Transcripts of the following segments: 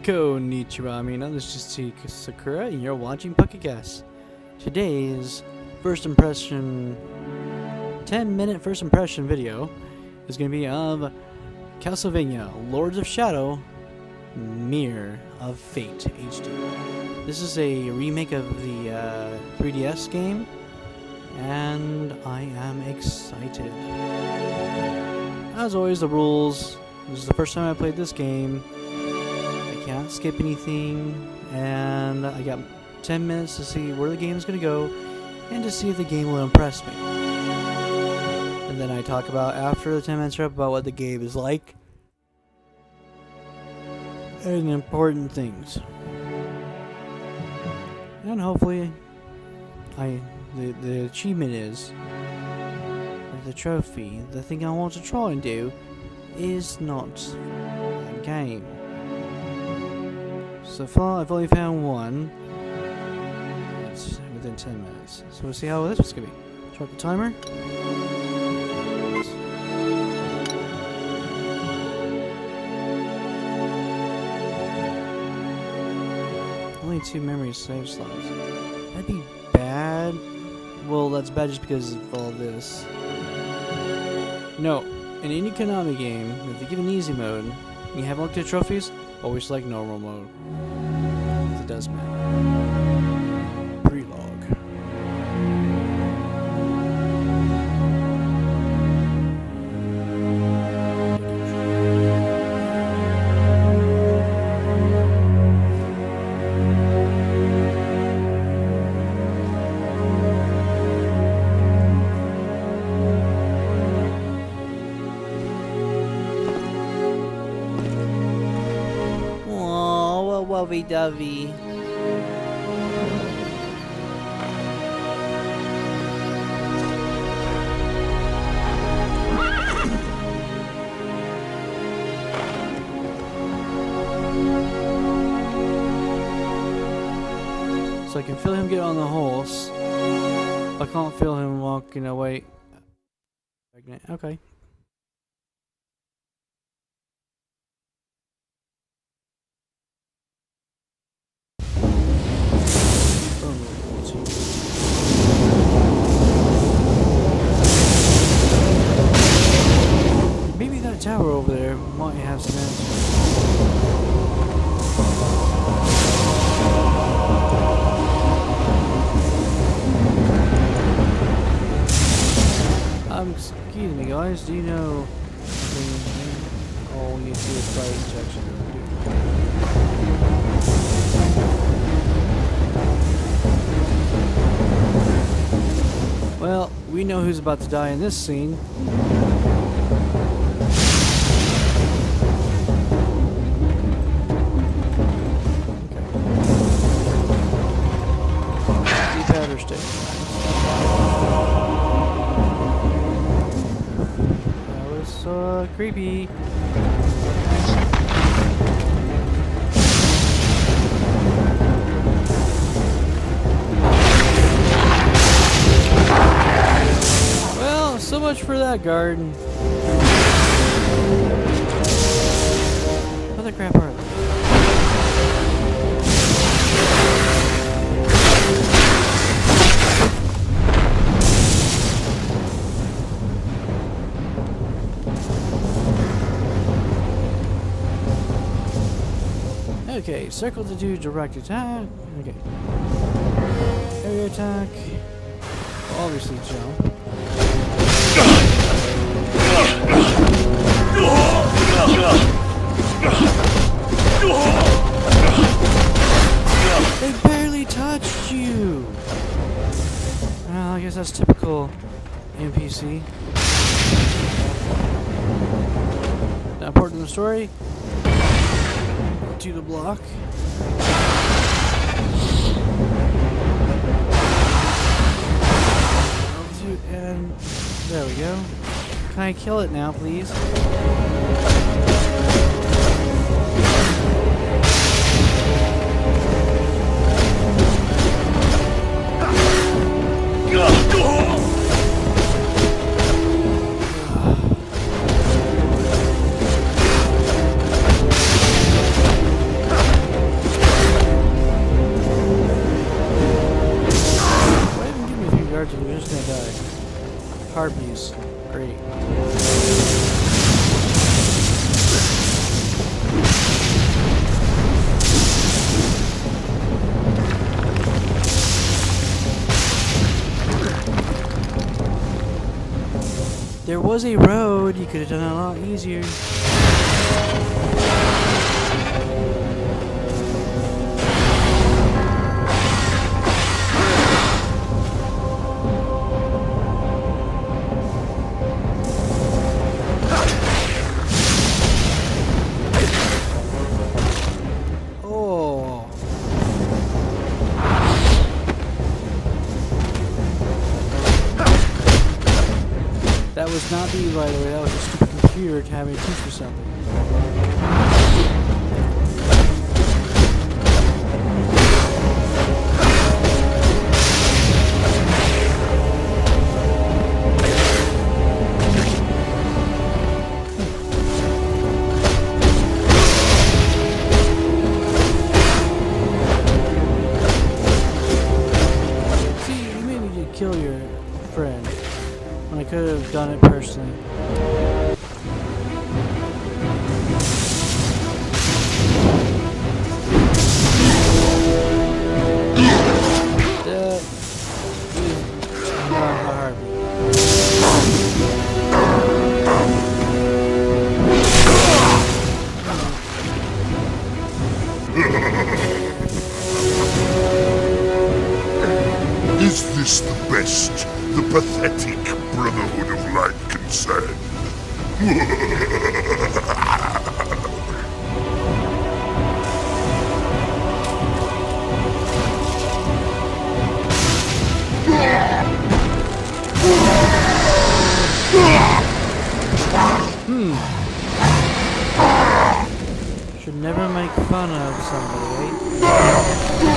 Konnichiwa, this is Chika Sakura, and you're watching Podcast. Today's 10-minute first impression video is going to be of Castlevania, Lords of Shadow, Mirror of Fate HD. This is a remake of the 3DS game, and I am excited. As always, the rules. This is the first time I played this game. I can't skip anything, and I got 10 minutes to see where the game is going to go and to see if the game will impress me. And then I talk about, after the 10 minutes are up, about what the game is like and important things. And hopefully, the achievement is, or the trophy, the thing I want to try and do, is not a game. So far, I've only found one. It's within 10 minutes. So we'll see how this is going to be. Start the timer. Only 2 memory save slots. That'd be bad. Well, that's bad just because of all this. No, in any Konami game, if they give an easy mode, and you haven't looked at trophies, always select normal mode. It does matter. Prelog. Lovey-dovey. So I can feel him get on the horse. I can't feel him walking away. Okay. Maybe that tower over there might have some answers. Excuse me guys, do you know all you need to do is fire injection? Well, we know who's about to die in this scene. Powder stick. That was creepy. Well, so much for that garden. What the crap are they? Okay, circle to do direct attack. Okay. Area attack. Obviously jump. They barely touched you! Well, I guess that's typical NPC. Now, important to the story. To the block. And there we go. Can I kill it now, please? was a road, you could have done it a lot easier. That was not the right way, that was a stupid computer having to teach me something. See, you made me to kill your friend. I could have done it personally. That is not hard. Is this the best the pathetic Brotherhood of Light can send? Should never make fun of somebody, eh?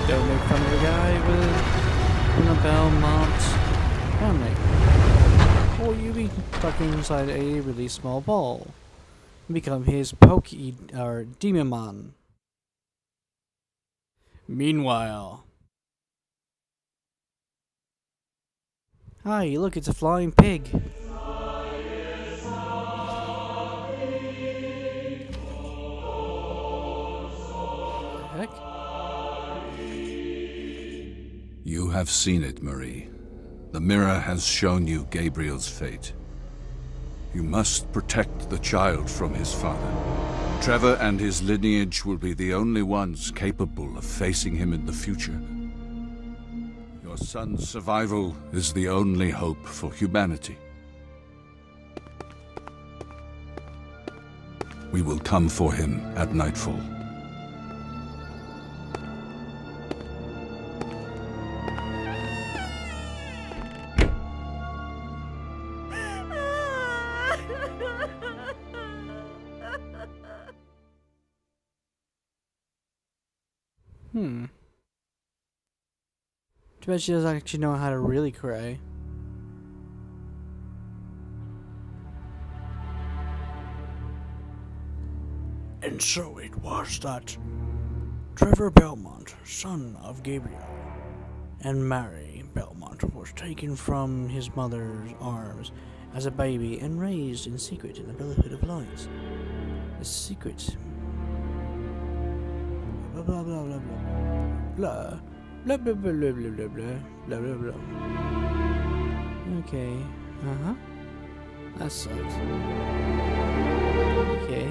Don't make fun of a guy with a Belmont family. Or you be stuck inside a really small ball and become his or Demon. Meanwhile. Hi, look, it's a flying pig. Heck? You have seen it, Marie. The mirror has shown you Gabriel's fate. You must protect the child from his father. Trevor and his lineage will be the only ones capable of facing him in the future. Your son's survival is the only hope for humanity. We will come for him at nightfall. Too bad she doesn't actually know how to really cry. And so it was that Trevor Belmont, son of Gabriel, and Mary Belmont was taken from his mother's arms as a baby and raised in secret in the Brotherhood of Light. The secret. Blah blah blah blah blah. Blah blah blah blah blah blah blah blah blah. Okay. That sucks. Okay.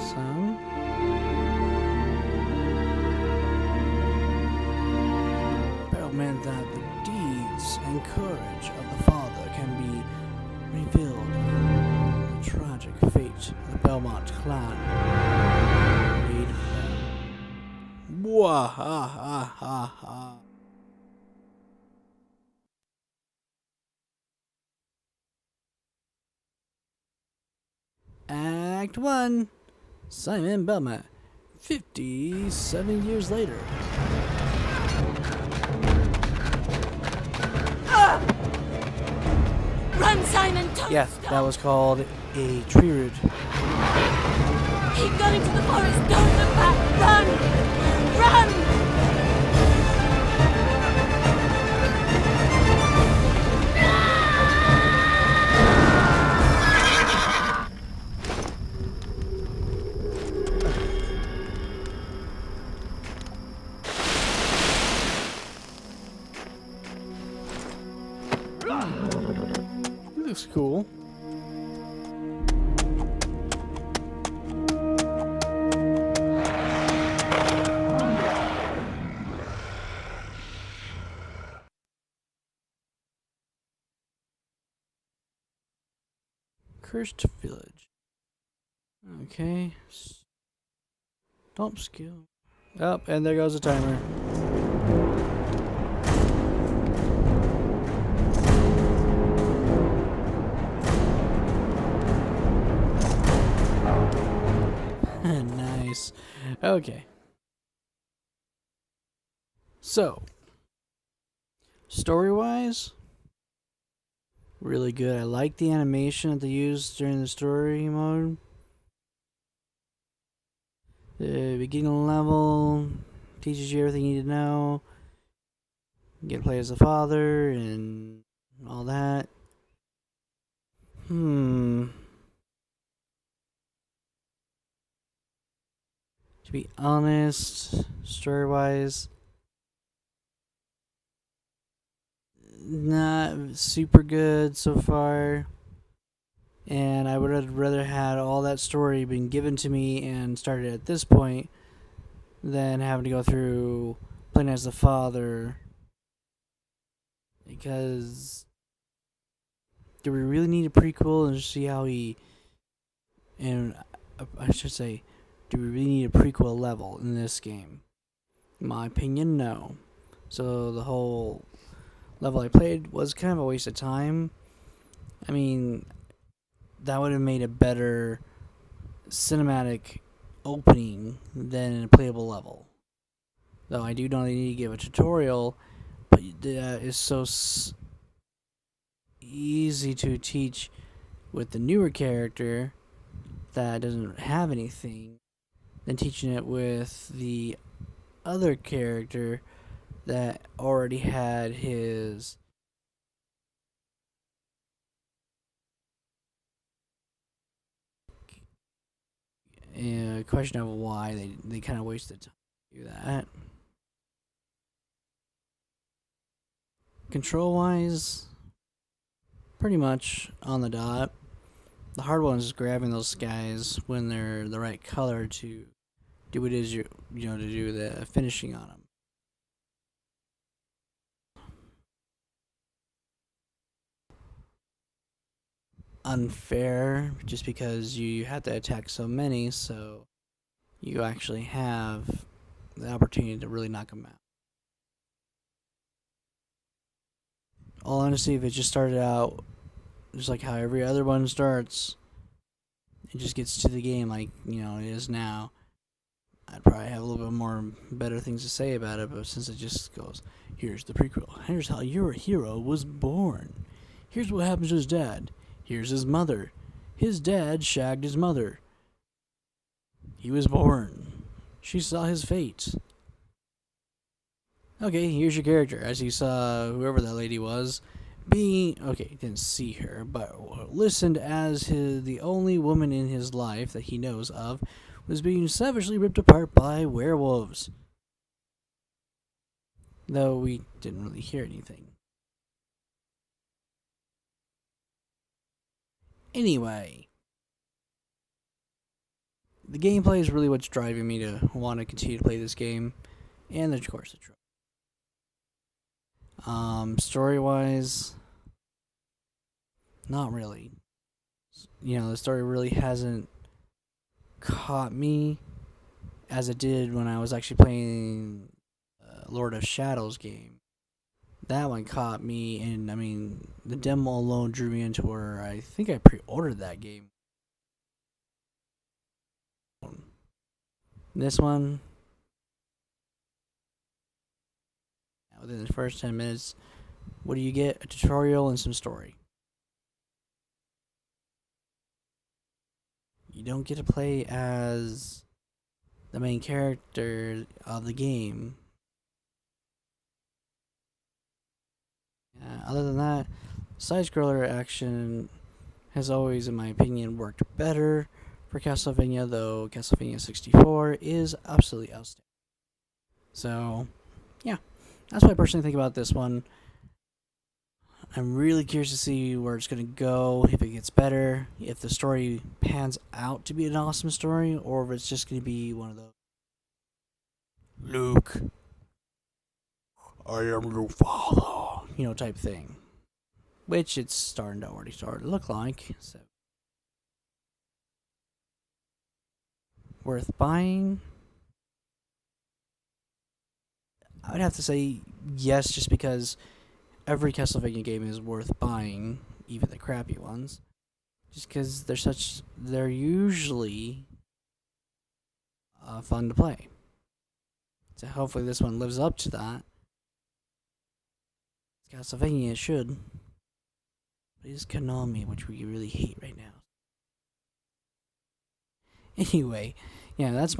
Some. Bell meant that the deeds and courage of the father can be revealed. The tragic fate of the Belmont clan made them. Wah ha ha ha ha. Act 1. Simon Belmont, 57 years later. Run, Simon! Don't Yeah, stop. that was called a tree root. Keep going to the forest! Don't look back! Run! He looks cool. Cursed Village. Okay. Stomp skill. Oh, and there goes the timer. Nice. Okay. So, story-wise, really good. I like the animation that they used during the story mode. The beginning level teaches you everything you need to know. You get to play as the father and all that. To be honest, story-wise, not super good so far. And I would have rather had all that story been given to me and started at this point than having to go through playing as the father. Because do we really need a prequel and see how he... And I should say, do we really need a prequel level in this game? In my opinion, no. So the whole level I played was kind of a waste of time. I mean, that would have made a better cinematic opening than a playable level. Though I do know they need to give a tutorial, but that is so easy to teach with the newer character that doesn't have anything than teaching it with the other character that already had his question of why they kind of wasted time to do that. Control wise, pretty much on the dot. The hard one is grabbing those guys when they're the right color to do what it is to do the finishing on them. Unfair, just because you have to attack so many, so you actually have the opportunity to really knock them out. All honesty, if it just started out just like how every other one starts, it just gets to the game like, it is now, I'd probably have a little bit more better things to say about it, but since it just goes, here's the prequel, here's how your hero was born, here's what happens to his dad, here's his mother, his dad shagged his mother, he was born, she saw his fate. Okay, here's your character, as you saw whoever that lady was, didn't see her, but listened as the only woman in his life that he knows of was being savagely ripped apart by werewolves. Though we didn't really hear anything. Anyway, the gameplay is really what's driving me to want to continue to play this game, and of course the trope. Story-wise, not really. The story really hasn't caught me as it did when I was actually playing Lord of Shadows game. That one caught me, and I mean, the demo alone drew me into where I think I pre-ordered that game. This one, within the first 10 minutes, what do you get? A tutorial and some story. You don't get to play as the main character of the game. Other than that, side-scroller action has always, in my opinion, worked better for Castlevania, though Castlevania 64 is absolutely outstanding. So, yeah, that's what I personally think about this one. I'm really curious to see where it's going to go, if it gets better, if the story pans out to be an awesome story, or if it's just going to be one of those Luke, I am your father, type thing. Which it's starting to look like. So, worth buying? I would have to say yes, just because every Castlevania game is worth buying, even the crappy ones. Just because they're usually fun to play. So hopefully this one lives up to that. Castlevania should. But it's Konami, which we really hate right now. Anyway, yeah, that's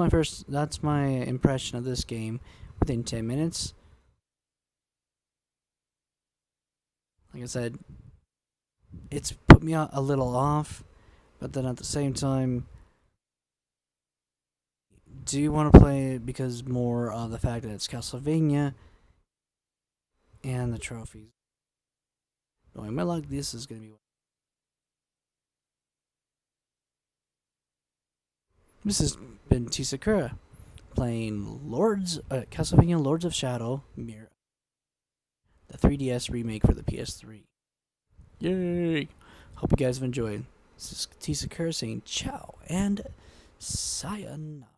my impression of this game within 10 minutes. Like I said, it's put me a little off, but then at the same time, do want to play it because more of the fact that it's Castlevania and the trophies. Knowing my luck, this is going to be. This has been T Sakura playing Castlevania Lords of Shadow Mirror, the 3DS remake for the PS3. Yay! Hope you guys have enjoyed. This is T Sakura saying ciao and sayonara.